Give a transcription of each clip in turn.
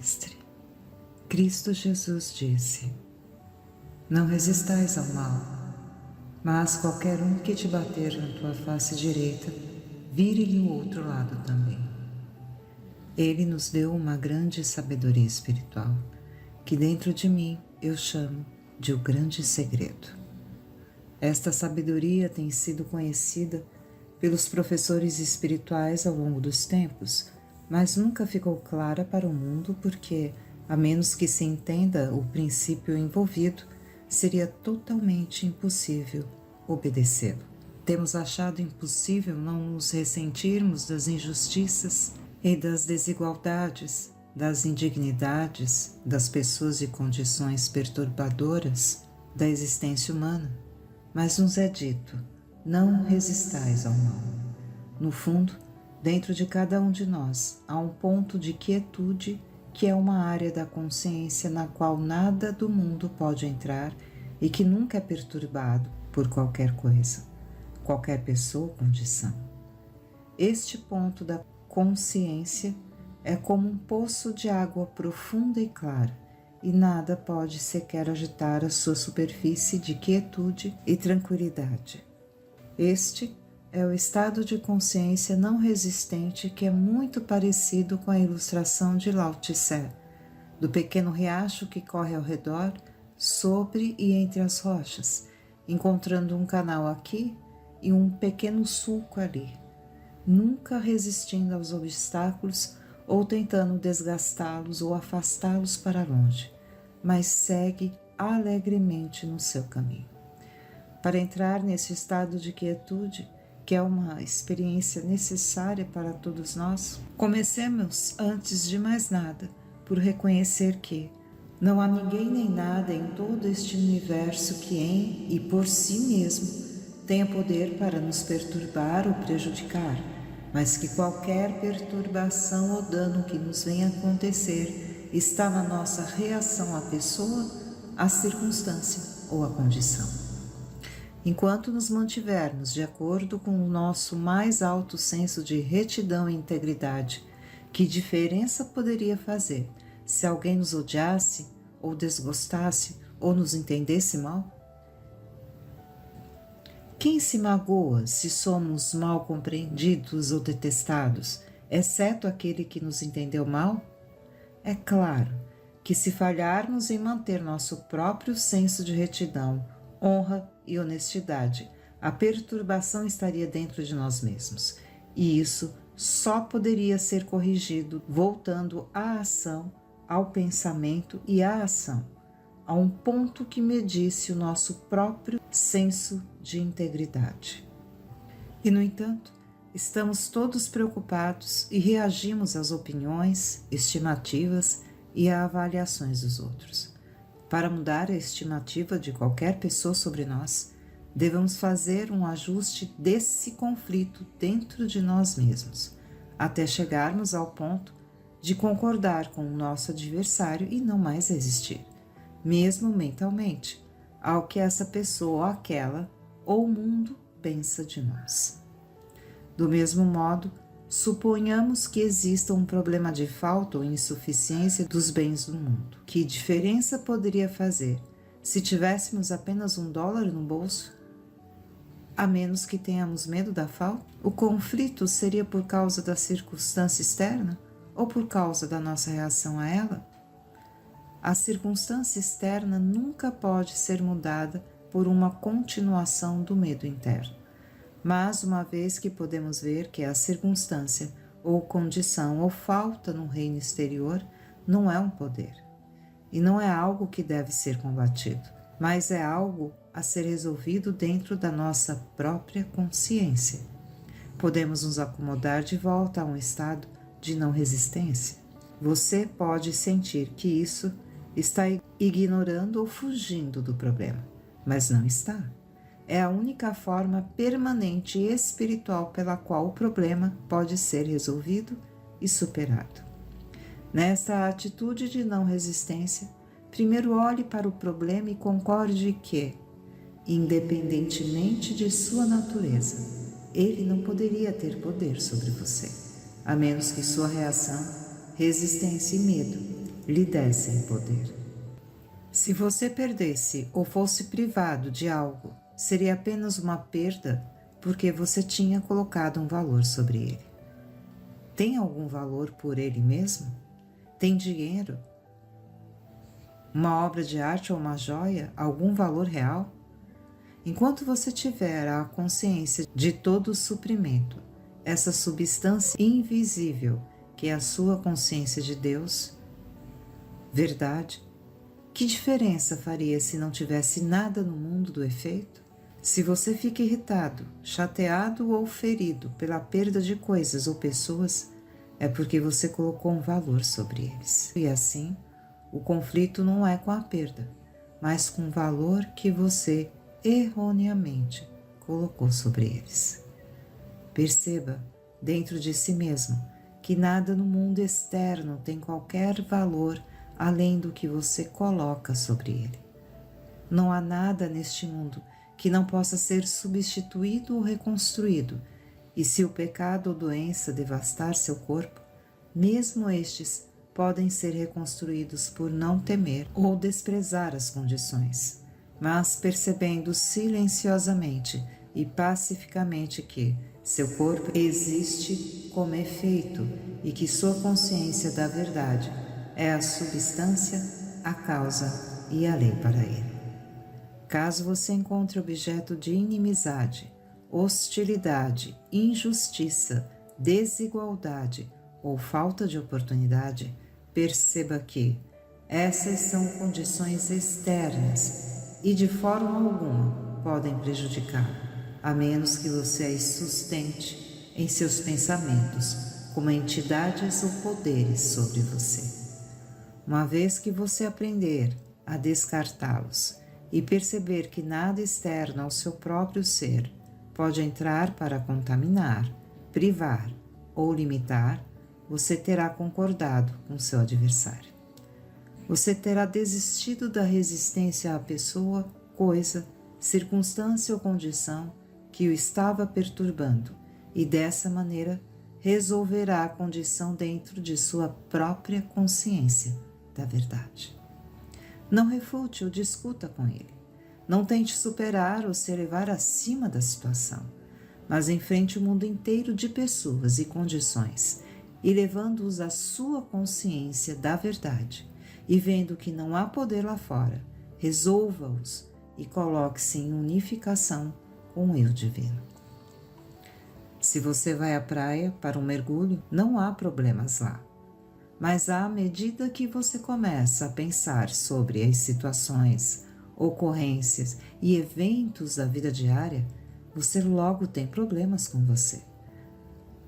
Mestre. Cristo Jesus disse: não resistais ao mal, mas qualquer um que te bater na tua face direita, vire-lhe o outro lado também. Ele nos deu uma grande sabedoria espiritual, que dentro de mim eu chamo de o grande segredo. Esta sabedoria tem sido conhecida pelos professores espirituais ao longo dos tempos, mas nunca ficou clara para o mundo porque, a menos que se entenda o princípio envolvido, seria totalmente impossível obedecê-lo. Temos achado impossível não nos ressentirmos das injustiças e das desigualdades, das indignidades, das pessoas e condições perturbadoras da existência humana. Mas nos é dito: não resistais ao mal. No fundo, dentro de cada um de nós há um ponto de quietude que é uma área da consciência na qual nada do mundo pode entrar e que nunca é perturbado por qualquer coisa, qualquer pessoa ou condição. Este ponto da consciência é como um poço de água profunda e clara, e nada pode sequer agitar a sua superfície de quietude e tranquilidade. Este é o estado de consciência não resistente que é muito parecido com a ilustração de Lao Tse, do pequeno riacho que corre ao redor, sobre e entre as rochas, encontrando um canal aqui e um pequeno sulco ali, nunca resistindo aos obstáculos ou tentando desgastá-los ou afastá-los para longe, mas segue alegremente no seu caminho. Para entrar nesse estado de quietude, que é uma experiência necessária para todos nós, comecemos, antes de mais nada, por reconhecer que não há ninguém nem nada em todo este universo que em e por si mesmo tenha poder para nos perturbar ou prejudicar, mas que qualquer perturbação ou dano que nos venha acontecer está na nossa reação à pessoa, à circunstância ou à condição. Enquanto nos mantivermos de acordo com o nosso mais alto senso de retidão e integridade, que diferença poderia fazer se alguém nos odiasse ou desgostasse ou nos entendesse mal? Quem se magoa se somos mal compreendidos ou detestados, exceto aquele que nos entendeu mal? É claro que se falharmos em manter nosso próprio senso de retidão, honra e honestidade, a perturbação estaria dentro de nós mesmos, e isso só poderia ser corrigido voltando à ação, ao pensamento e à ação, a um ponto que medisse o nosso próprio senso de integridade. E, no entanto, estamos todos preocupados e reagimos às opiniões, estimativas e a avaliações dos outros. Para mudar a estimativa de qualquer pessoa sobre nós, devemos fazer um ajuste desse conflito dentro de nós mesmos, até chegarmos ao ponto de concordar com o nosso adversário e não mais resistir, mesmo mentalmente, ao que essa pessoa ou aquela ou o mundo pensa de nós. Do mesmo modo, suponhamos que exista um problema de falta ou insuficiência dos bens do mundo. Que diferença poderia fazer se tivéssemos apenas $1 no bolso? A menos que tenhamos medo da falta? O conflito seria por causa da circunstância externa ou por causa da nossa reação a ela? A circunstância externa nunca pode ser mudada por uma continuação do medo interno. Mas uma vez que podemos ver que a circunstância ou condição ou falta no reino exterior não é um poder, e não é algo que deve ser combatido, mas é algo a ser resolvido dentro da nossa própria consciência. Podemos nos acomodar de volta a um estado de não resistência. Você pode sentir que isso está ignorando ou fugindo do problema, mas não está. É a única forma permanente e espiritual pela qual o problema pode ser resolvido e superado. Nesta atitude de não resistência, primeiro olhe para o problema e concorde que, independentemente de sua natureza, ele não poderia ter poder sobre você, a menos que sua reação, resistência e medo lhe dessem poder. Se você perdesse ou fosse privado de algo, seria apenas uma perda porque você tinha colocado um valor sobre ele. Tem algum valor por ele mesmo? Tem dinheiro? Uma obra de arte ou uma joia? Algum valor real? Enquanto você tiver a consciência de todo o suprimento, essa substância invisível que é a sua consciência de Deus, verdade, que diferença faria se não tivesse nada no mundo do efeito? Se você fica irritado, chateado ou ferido pela perda de coisas ou pessoas, é porque você colocou um valor sobre eles. E assim, o conflito não é com a perda, mas com o valor que você erroneamente colocou sobre eles. Perceba, dentro de si mesmo, que nada no mundo externo tem qualquer valor além do que você coloca sobre ele. Não há nada neste mundo que não possa ser substituído ou reconstruído, e se o pecado ou doença devastar seu corpo, mesmo estes podem ser reconstruídos por não temer ou desprezar as condições, mas percebendo silenciosamente e pacificamente que seu corpo existe como efeito e que sua consciência da verdade é a substância, a causa e a lei para ele. Caso você encontre objeto de inimizade, hostilidade, injustiça, desigualdade ou falta de oportunidade, perceba que essas são condições externas e de forma alguma podem prejudicá-lo, a menos que você as sustente em seus pensamentos como entidades ou poderes sobre você. Uma vez que você aprender a descartá-los e perceber que nada externo ao seu próprio ser pode entrar para contaminar, privar ou limitar, você terá concordado com seu adversário. Você terá desistido da resistência à pessoa, coisa, circunstância ou condição que o estava perturbando e dessa maneira resolverá a condição dentro de sua própria consciência da verdade. Não refute ou discuta com ele. Não tente superar ou se elevar acima da situação, mas enfrente o mundo inteiro de pessoas e condições e levando-os à sua consciência da verdade e vendo que não há poder lá fora, resolva-os e coloque-se em unificação com o eu divino. Se você vai à praia para um mergulho, não há problemas lá. Mas à medida que você começa a pensar sobre as situações, ocorrências e eventos da vida diária, você logo tem problemas com você.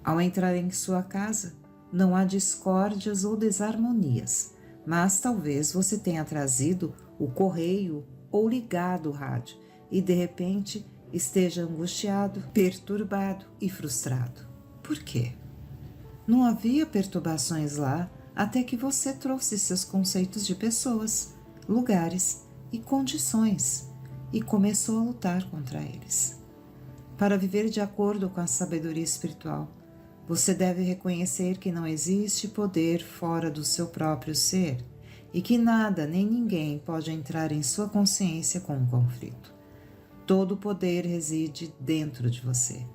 Ao entrar em sua casa, não há discórdias ou desarmonias, mas talvez você tenha trazido o correio ou ligado o rádio e de repente esteja angustiado, perturbado e frustrado. Por quê? Não havia perturbações lá até que você trouxe seus conceitos de pessoas, lugares e condições e começou a lutar contra eles. Para viver de acordo com a sabedoria espiritual, você deve reconhecer que não existe poder fora do seu próprio ser e que nada nem ninguém pode entrar em sua consciência com um conflito. Todo o poder reside dentro de você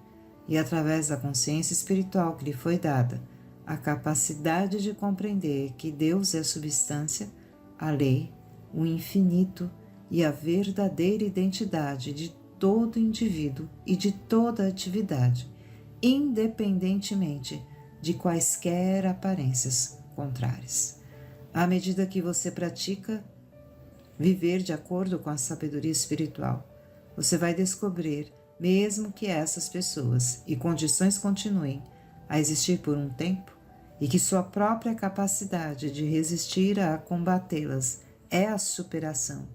e através da consciência espiritual que lhe foi dada, a capacidade de compreender que Deus é a substância, a lei, o infinito e a verdadeira identidade de todo indivíduo e de toda atividade, independentemente de quaisquer aparências contrárias. À medida que você pratica viver de acordo com a sabedoria espiritual, você vai descobrir, mesmo que essas pessoas e condições continuem a existir por um tempo, e que sua própria capacidade de resistir a combatê-las é a superação,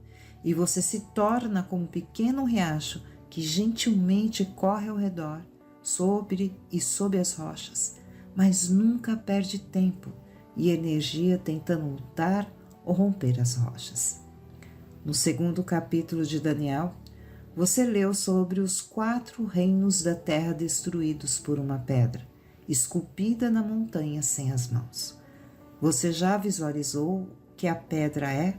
e você se torna como um pequeno riacho que gentilmente corre ao redor, sobre e sob as rochas, mas nunca perde tempo e energia tentando lutar ou romper as rochas. No segundo capítulo de Daniel, você leu sobre os 4 reinos da terra destruídos por uma pedra, esculpida na montanha sem as mãos. Você já visualizou que a pedra é?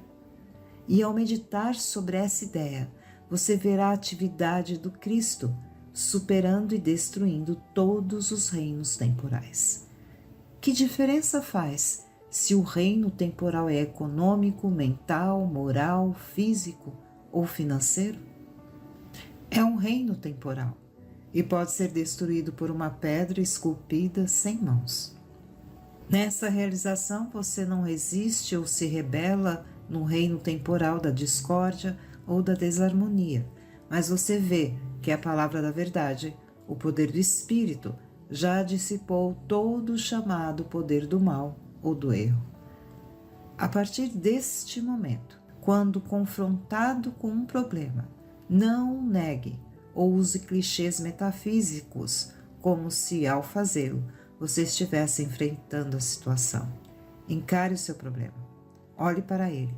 E ao meditar sobre essa ideia, você verá a atividade do Cristo superando e destruindo todos os reinos temporais. Que diferença faz se o reino temporal é econômico, mental, moral, físico ou financeiro? É um reino temporal e pode ser destruído por uma pedra esculpida sem mãos. Nessa realização, você não resiste ou se rebela no reino temporal da discórdia ou da desarmonia, mas você vê que a palavra da verdade, o poder do Espírito, já dissipou todo o chamado poder do mal ou do erro. A partir deste momento, quando confrontado com um problema, não o negue ou use clichês metafísicos como se, ao fazê-lo, você estivesse enfrentando a situação. Encare o seu problema, olhe para ele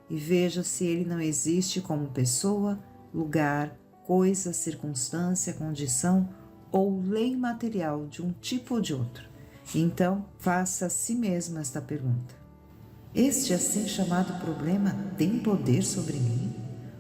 e veja se ele não existe como pessoa, lugar, coisa, circunstância, condição ou lei material de um tipo ou de outro. Então, faça a si mesmo esta pergunta: este assim chamado problema tem poder sobre mim?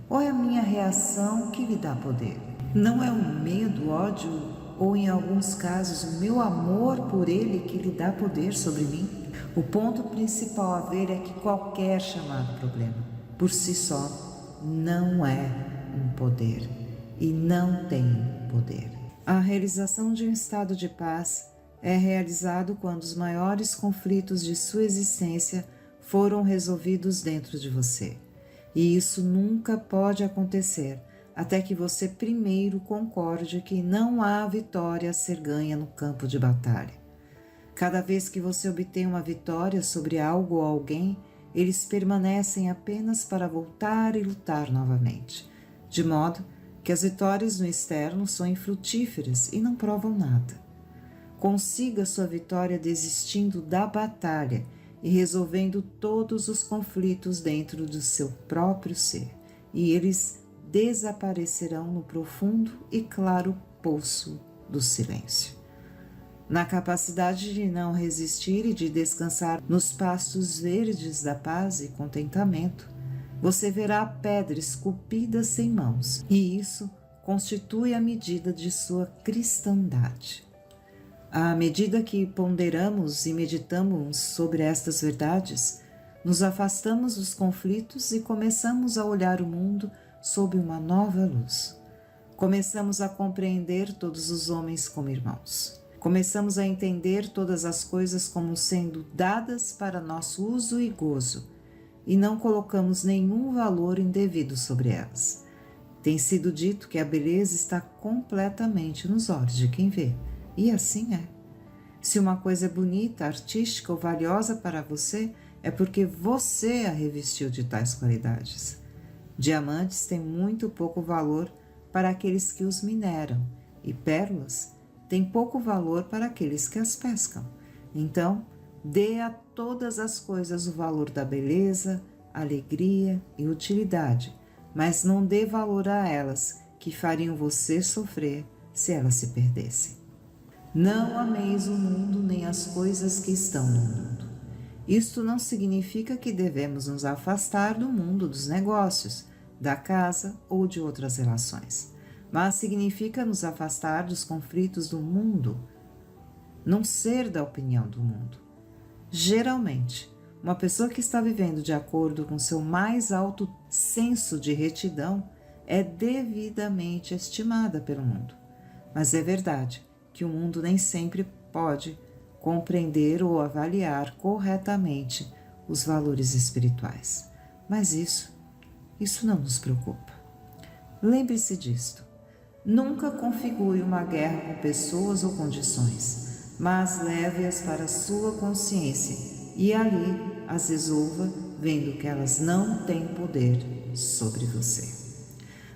Ou é a minha reação que lhe dá poder? Não é o medo, o ódio ou, em alguns casos, o meu amor por ele que lhe dá poder sobre mim? O ponto principal a ver é que qualquer chamado problema, por si só, não é um poder e não tem poder. A realização de um estado de paz é realizado quando os maiores conflitos de sua existência foram resolvidos dentro de você. E isso nunca pode acontecer até que você primeiro concorde que não há vitória a ser ganha no campo de batalha. Cada vez que você obtém uma vitória sobre algo ou alguém, eles permanecem apenas para voltar e lutar novamente, de modo que as vitórias no externo são infrutíferas e não provam nada. Consiga sua vitória desistindo da batalha e resolvendo todos os conflitos dentro do seu próprio ser, e eles desaparecerão no profundo e claro poço do silêncio. Na capacidade de não resistir e de descansar nos pastos verdes da paz e contentamento, você verá a pedra esculpida sem mãos, e isso constitui a medida de sua cristandade. À medida que ponderamos e meditamos sobre estas verdades, nos afastamos dos conflitos e começamos a olhar o mundo sob uma nova luz. Começamos a compreender todos os homens como irmãos. Começamos a entender todas as coisas como sendo dadas para nosso uso e gozo, e não colocamos nenhum valor indevido sobre elas. Tem sido dito que a beleza está completamente nos olhos de quem vê, e assim é. Se uma coisa é bonita, artística ou valiosa para você, é porque você a revestiu de tais qualidades. Diamantes têm muito pouco valor para aqueles que os mineram, e pérolas têm pouco valor para aqueles que as pescam. Então, dê a todas as coisas o valor da beleza, alegria e utilidade, mas não dê valor a elas, que fariam você sofrer se elas se perdessem. Não ameis o mundo nem as coisas que estão no mundo. Isto não significa que devemos nos afastar do mundo dos negócios, da casa ou de outras relações, mas significa nos afastar dos conflitos do mundo, não ser da opinião do mundo. Geralmente, uma pessoa que está vivendo de acordo com seu mais alto senso de retidão é devidamente estimada pelo mundo, mas é verdade que o mundo nem sempre pode compreender ou avaliar corretamente os valores espirituais. Mas isso não nos preocupa. Lembre-se disto. Nunca configure uma guerra com pessoas ou condições, mas leve-as para a sua consciência e ali as resolva, vendo que elas não têm poder sobre você.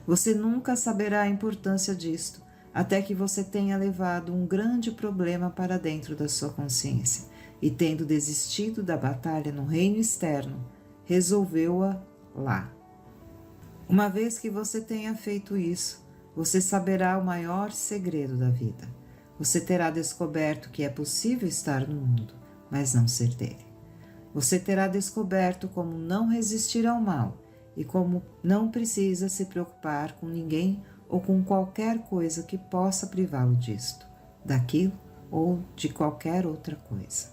Você nunca saberá a importância disto, até que você tenha levado um grande problema para dentro da sua consciência e, tendo desistido da batalha no reino externo, resolveu-a lá. Uma vez que você tenha feito isso, você saberá o maior segredo da vida. Você terá descoberto que é possível estar no mundo, mas não ser dele. Você terá descoberto como não resistir ao mal e como não precisa se preocupar com ninguém ou com qualquer coisa que possa privá-lo disto, daquilo ou de qualquer outra coisa.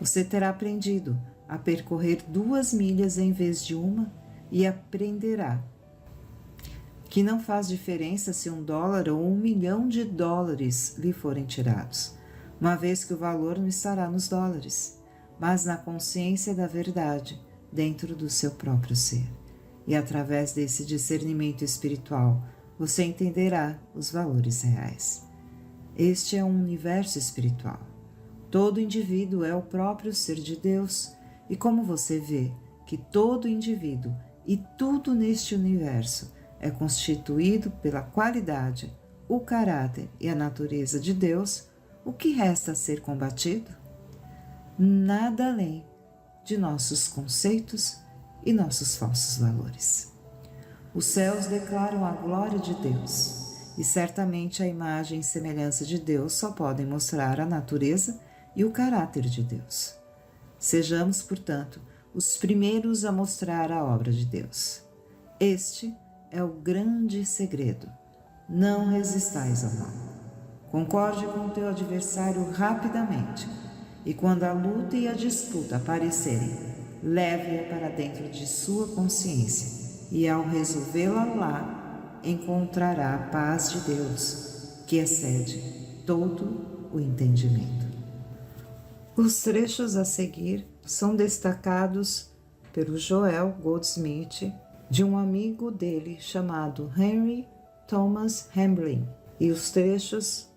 Você terá aprendido a percorrer 2 milhas em vez de uma e aprenderá que não faz diferença se $1 ou $1.000.000 lhe forem tirados, uma vez que o valor não estará nos dólares, mas na consciência da verdade dentro do seu próprio ser. E através desse discernimento espiritual, você entenderá os valores reais. Este é um universo espiritual. Todo indivíduo é o próprio ser de Deus, e como você vê que todo indivíduo e tudo neste universo é constituído pela qualidade, o caráter e a natureza de Deus, o que resta a ser combatido? Nada além de nossos conceitos e nossos falsos valores. Os céus declaram a glória de Deus, e certamente a imagem e semelhança de Deus só podem mostrar a natureza e o caráter de Deus. Sejamos, portanto, os primeiros a mostrar a obra de Deus. Este é o grande segredo. Não resistais ao mal. Concorde com o teu adversário rapidamente, e quando a luta e a disputa aparecerem, leve-a para dentro de sua consciência, e ao resolvê-la lá, encontrará a paz de Deus, que excede todo o entendimento. Os trechos a seguir são destacados pelo Joel Goldsmith, de um amigo dele chamado Henry Thomas Hamblin, e os trechos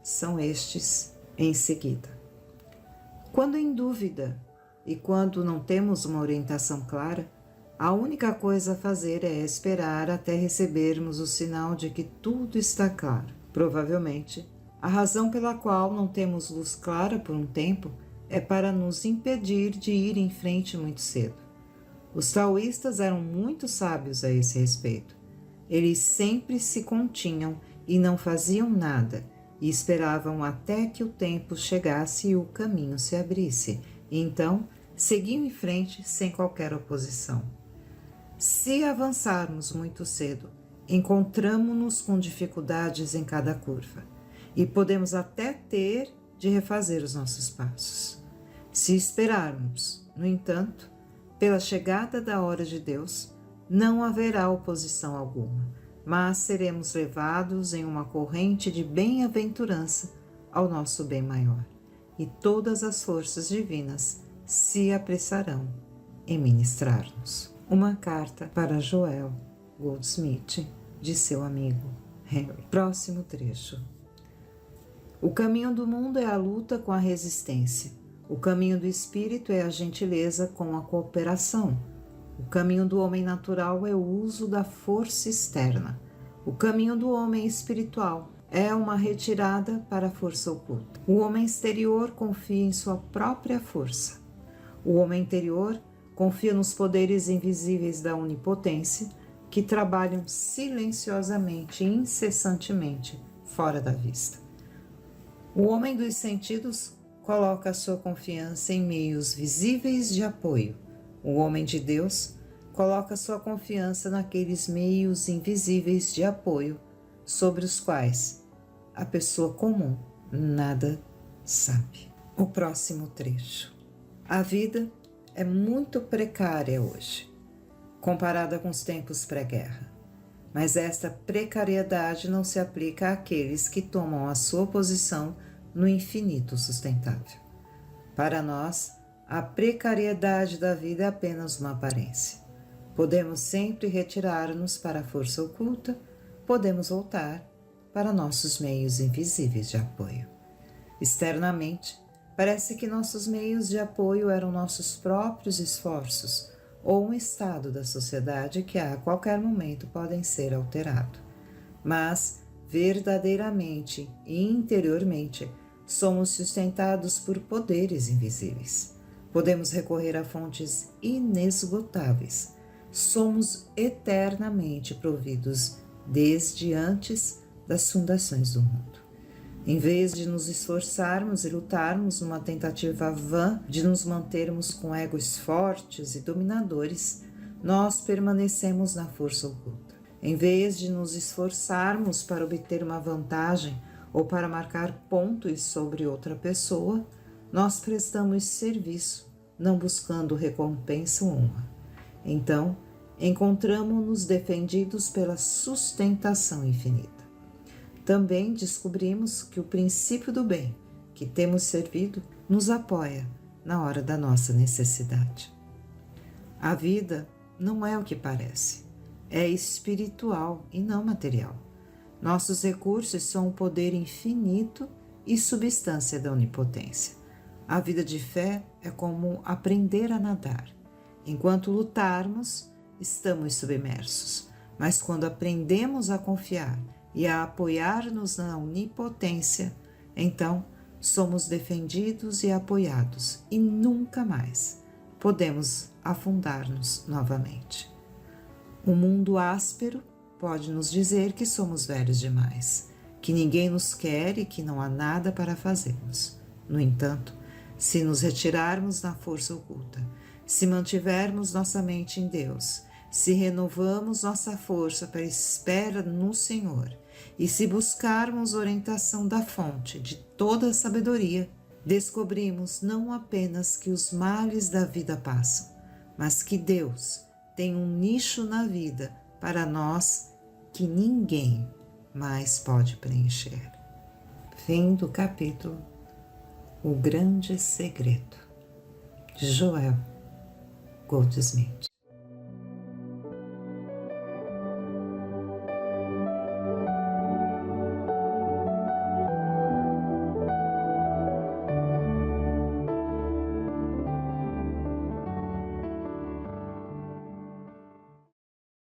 são estes em seguida. Quando em dúvida e quando não temos uma orientação clara, a única coisa a fazer é esperar até recebermos o sinal de que tudo está claro. Provavelmente, a razão pela qual não temos luz clara por um tempo é para nos impedir de ir em frente muito cedo. Os taoístas eram muito sábios a esse respeito. Eles sempre se continham e não faziam nada, e esperavam até que o tempo chegasse e o caminho se abrisse, e então seguiam em frente sem qualquer oposição. Se avançarmos muito cedo, encontramo-nos com dificuldades em cada curva, e podemos até ter de refazer os nossos passos. Se esperarmos, no entanto, pela chegada da hora de Deus, não haverá oposição alguma, mas seremos levados em uma corrente de bem-aventurança ao nosso bem maior, e todas as forças divinas se apressarão em ministrar-nos. Uma carta para Joel Goldsmith, de seu amigo Henry. Próximo trecho. O caminho do mundo é a luta com a resistência. O caminho do espírito é a gentileza com a cooperação. O caminho do homem natural é o uso da força externa. O caminho do homem espiritual é uma retirada para a força oculta. O homem exterior confia em sua própria força. O homem interior confia nos poderes invisíveis da onipotência, que trabalham silenciosamente e incessantemente fora da vista. O homem dos sentidos coloca a sua confiança em meios visíveis de apoio. O homem de Deus coloca sua confiança naqueles meios invisíveis de apoio sobre os quais a pessoa comum nada sabe. O próximo trecho. A vida é muito precária hoje, comparada com os tempos pré-guerra. Mas esta precariedade não se aplica àqueles que tomam a sua posição no infinito sustentável. Para nós, a precariedade da vida é apenas uma aparência. Podemos sempre retirar-nos para a força oculta, podemos voltar para nossos meios invisíveis de apoio. Externamente, parece que nossos meios de apoio eram nossos próprios esforços ou um estado da sociedade que a qualquer momento podem ser alterado. Mas, verdadeiramente e interiormente, somos sustentados por poderes invisíveis. Podemos recorrer a fontes inesgotáveis. Somos eternamente providos desde antes das fundações do mundo. Em vez de nos esforçarmos e lutarmos numa tentativa vã de nos mantermos com egos fortes e dominadores, nós permanecemos na força oculta. Em vez de nos esforçarmos para obter uma vantagem ou para marcar pontos sobre outra pessoa, nós prestamos serviço, não buscando recompensa ou honra. Então, encontramo-nos defendidos pela sustentação infinita. Também descobrimos que o princípio do bem, que temos servido, nos apoia na hora da nossa necessidade. A vida não é o que parece, é espiritual e não material. Nossos recursos são o poder infinito e substância da onipotência. A vida de fé é como aprender a nadar. Enquanto lutarmos, estamos submersos, mas quando aprendemos a confiar e a apoiar-nos na onipotência, então somos defendidos e apoiados e nunca mais podemos afundar-nos novamente. O mundo áspero pode nos dizer que somos velhos demais, que ninguém nos quer e que não há nada para fazermos. No entanto, se nos retirarmos na força oculta, se mantivermos nossa mente em Deus, se renovamos nossa força para a espera no Senhor e se buscarmos orientação da fonte de toda a sabedoria, descobrimos não apenas que os males da vida passam, mas que Deus tem um nicho na vida para nós que ninguém mais pode preencher. Fim do capítulo O Grande Segredo, de Joel Goldsmith.